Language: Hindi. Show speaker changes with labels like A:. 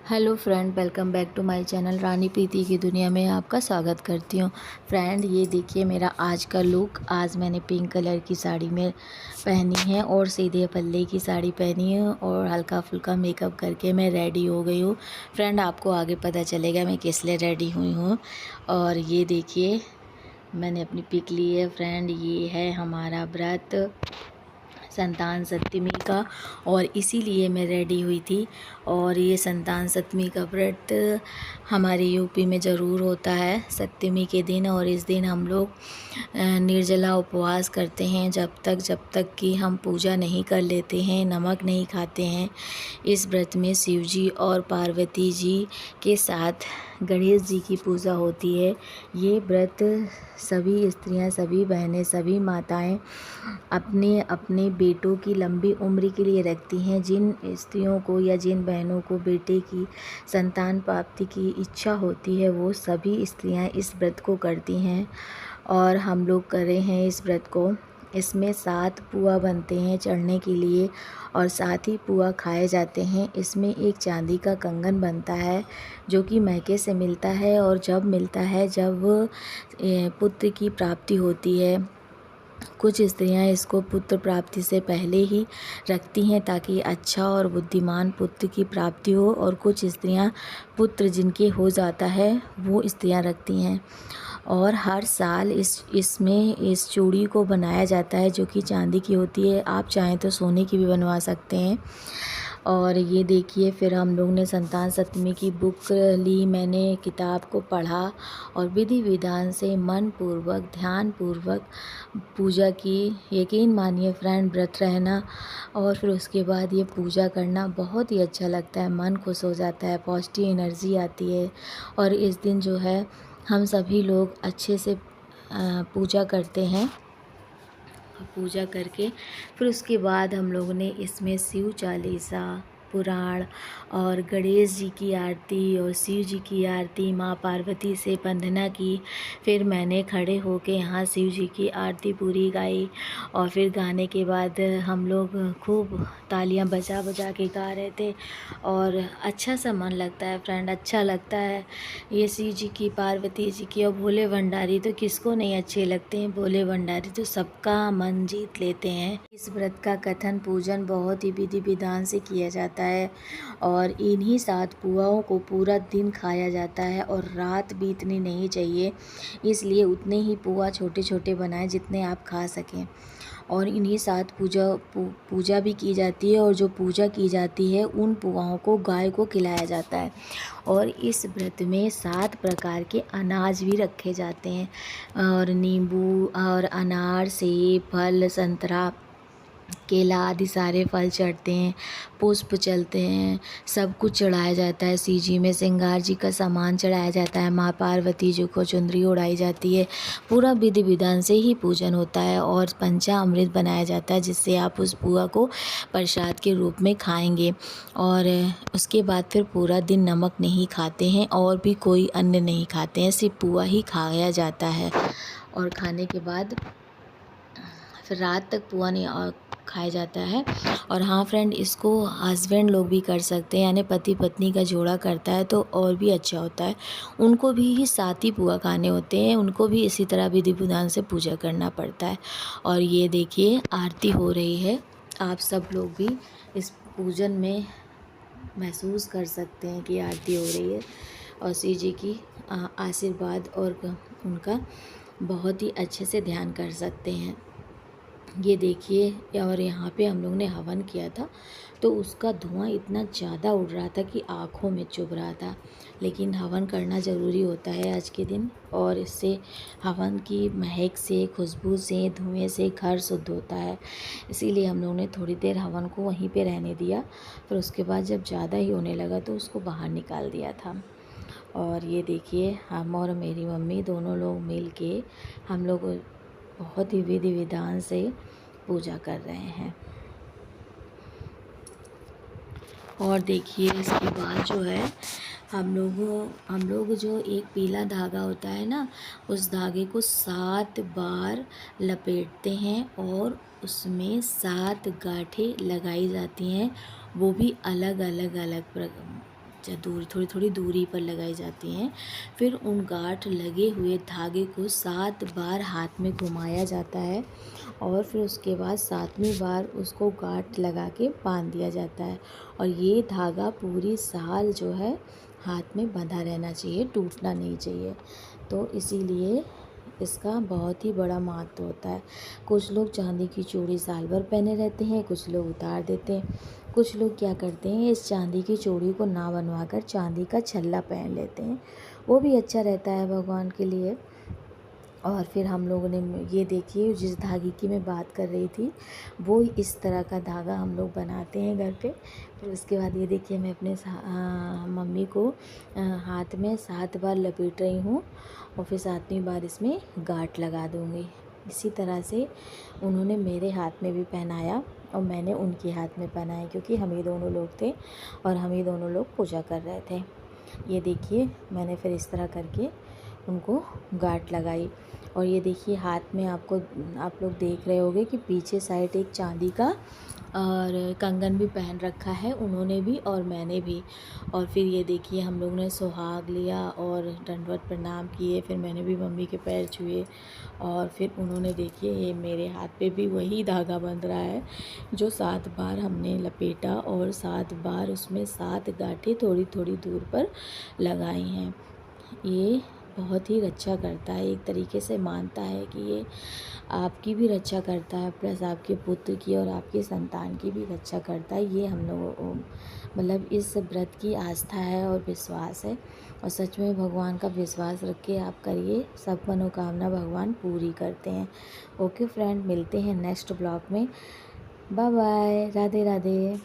A: Hello friend, welcome back to my channel Rani Preeti की दुनिया में आपका स्वागत करती हूँ। फ्रेंड, ये देखिए मेरा आज का लुक। आज मैंने पिंक कलर की साड़ी में पहनी है और सीधे पल्ले की साड़ी पहनी है और हल्का फुल्का मेकअप करके मैं रेडी हो गई हूँ। फ्रेंड, आपको आगे पता चलेगा मैं किस लिए रेडी हुई हूँ। और ये देखिए मैंने अपनी पिक ली है। फ्रेंड, ये है हमारा व्रत संतान सप्तमी का और इसीलिए मैं रेडी हुई थी। और ये संतान सप्तमी का व्रत हमारे यूपी में ज़रूर होता है सप्तमी के दिन। और इस दिन हम लोग निर्जला उपवास करते हैं जब तक कि हम पूजा नहीं कर लेते हैं, नमक नहीं खाते हैं। इस व्रत में शिव जी और पार्वती जी के साथ गणेश जी की पूजा होती है। ये व्रत सभी स्त्रियां, सभी बहनें, सभी माताएं अपने अपने बेटों की लंबी उम्र के लिए रखती हैं। जिन स्त्रियों को या जिन बहनों को बेटे की संतान प्राप्ति की इच्छा होती है वो सभी स्त्रियां इस व्रत को करती हैं और हम लोग कर रहे हैं इस व्रत को। इसमें 7 पुआ बनते हैं चढ़ने के लिए और 7 ही पुआ खाए जाते हैं। इसमें एक चांदी का कंगन बनता है जो कि मैके से मिलता है और जब मिलता है जब पुत्र की प्राप्ति होती है। कुछ स्त्रियां इसको पुत्र प्राप्ति से पहले ही रखती हैं ताकि अच्छा और बुद्धिमान पुत्र की प्राप्ति हो, और कुछ स्त्रियां पुत्र जिनके हो जाता है वो स्त्रियां रखती हैं। और हर साल इसमें इस चूड़ी को बनाया जाता है जो कि चांदी की होती है। आप चाहें तो सोने की भी बनवा सकते हैं। और ये देखिए फिर हम लोग ने संतान सप्तमी की बुक ली, मैंने किताब को पढ़ा और विधि विधान से मन पूर्वक ध्यान पूर्वक पूजा की। यकीन मानिए फ्रेंड, व्रत रहना और फिर उसके बाद ये पूजा करना बहुत ही अच्छा लगता है। मन खुश हो जाता है, पॉजिटिव एनर्जी आती है। और इस दिन जो है हम सभी लोग अच्छे से पूजा करते हैं। पूजा करके फिर उसके बाद हम लोगों ने इसमें शिव चालीसा, पुराण और गणेश जी की आरती और शिव जी की आरती, माँ पार्वती से वंदना की। फिर मैंने खड़े होके यहाँ शिव जी की आरती पूरी गाई और फिर गाने के बाद हम लोग खूब तालियां बजा बजा के गा रहे थे और अच्छा सा मन लगता है फ्रेंड, अच्छा लगता है। ये शिव जी की, पार्वती जी की और भोले भंडारी तो किसको नहीं अच्छे लगते हैं। भोले भंडारी तो सबका मन जीत लेते हैं। इस व्रत का कथन पूजन बहुत ही विधि विधान से किया जाता है और इन्हीं 7 पुआओं को पूरा दिन खाया जाता है और रात बीतनी नहीं चाहिए। इसलिए उतने ही पुआ छोटे छोटे बनाएं जितने आप खा सकें। और इन्हीं 7 पूजा भी की जाती है और जो पूजा की जाती है उन पुआओं को गाय को खिलाया जाता है। और इस व्रत में 7 प्रकार के अनाज भी रखे जाते हैं और नींबू और अनार, सेब, फल, संतरा, केला आदि सारे फल चढ़ते हैं, पुष्प चलते हैं, सब कुछ चढ़ाया जाता है। शिव जी में श्रृंगार जी का सामान चढ़ाया जाता है, माँ पार्वती जी को चुंदरी उड़ाई जाती है। पूरा विधि विधान से ही पूजन होता है और पंचामृत बनाया जाता है जिससे आप उस पुआ को प्रसाद के रूप में खाएंगे। और उसके बाद फिर पूरा दिन नमक नहीं खाते हैं और भी कोई अन्न नहीं खाते हैं, सिर्फ पुआ ही खाया जाता है। और खाने के बाद फिर रात तक पुआ नहीं खाया जाता है। और हाँ फ्रेंड, इसको हस्बैंड लोग भी कर सकते हैं, यानी पति पत्नी का जोड़ा करता है तो और भी अच्छा होता है। उनको भी 7 ही पुआ खाने होते हैं, उनको भी इसी तरह विधि विधान से पूजा करना पड़ता है। और ये देखिए आरती हो रही है, आप सब लोग भी इस पूजन में महसूस कर सकते हैं कि आरती हो रही है और शिव जी की आशीर्वाद और उनका बहुत ही अच्छे से ध्यान कर सकते हैं। ये देखिए, और यहाँ पे हम लोग ने हवन किया था तो उसका धुआं इतना ज़्यादा उड़ रहा था कि आँखों में चुभ रहा था। लेकिन हवन करना ज़रूरी होता है आज के दिन, और इससे हवन की महक से, खुशबू से, धुएं से घर शुद्ध होता है। इसीलिए हम लोगों ने थोड़ी देर हवन को वहीं पे रहने दिया, फिर उसके बाद जब ज़्यादा ही होने लगा तो उसको बाहर निकाल दिया था। और ये देखिए हम और मेरी मम्मी दोनों लोग मिल के हम लोग बहुत ही विधि विधान से पूजा कर रहे हैं। और देखिए इसके बाद जो है हम लोग जो एक पीला धागा होता है ना, उस धागे को 7 बार लपेटते हैं और उसमें 7 गांठें लगाई जाती हैं, वो भी अलग अलग दूर थोड़ी थोड़ी दूरी पर लगाई जाती हैं। फिर उन गांठ लगे हुए धागे को 7 बार हाथ में घुमाया जाता है और फिर उसके बाद 7वीं बार उसको गांठ लगा के बांध दिया जाता है। और ये धागा पूरी साल जो है हाथ में बंधा रहना चाहिए, टूटना नहीं चाहिए। तो इसीलिए इसका बहुत ही बड़ा महत्व होता है। कुछ लोग चांदी की चूड़ी साल भर पहने रहते हैं, कुछ लोग उतार देते हैं। कुछ लोग क्या करते हैं, इस चांदी की चूड़ी को ना बनवाकर चांदी का छल्ला पहन लेते हैं, वो भी अच्छा रहता है भगवान के लिए। और फिर हम लोगों ने ये देखिए, जिस धागे की मैं बात कर रही थी वो इस तरह का धागा हम लोग बनाते हैं घर पे। फिर उसके बाद ये देखिए, मैं अपने मम्मी को हाथ में 7 बार लपेट रही हूँ और फिर 7वीं बार इसमें गांठ लगा दूँगी। इसी तरह से उन्होंने मेरे हाथ में भी पहनाया और मैंने उनके हाथ में पहनाया, क्योंकि हम ही दोनों लोग थे और हम ही दोनों लोग पूजा कर रहे थे। ये देखिए, मैंने फिर इस तरह करके उनको गांठ लगाई। और ये देखिए, हाथ में आप लोग देख रहे होंगे कि पीछे साइड एक चांदी का और कंगन भी पहन रखा है, उन्होंने भी और मैंने भी। और फिर ये देखिए, हम लोग ने सुहाग लिया और दंडवत प्रणाम किए। फिर मैंने भी मम्मी के पैर छुए और फिर उन्होंने, देखिए ये मेरे हाथ पे भी वही धागा बंध रहा है जो 7 बार हमने लपेटा और 7 बार उसमें 7 गांठें थोड़ी थोड़ी दूर पर लगाई हैं। ये बहुत ही रक्षा करता है, एक तरीके से मानता है कि ये आपकी भी रक्षा करता है, प्लस आपके पुत्र की और आपके संतान की भी रक्षा करता है। ये हम लोगों को मतलब इस व्रत की आस्था है और विश्वास है। और सच में भगवान का विश्वास रख के आप करिए, सब मनोकामना भगवान पूरी करते हैं। ओके फ्रेंड, मिलते हैं नेक्स्ट ब्लॉग में। Bye bye, Radhe Radhe.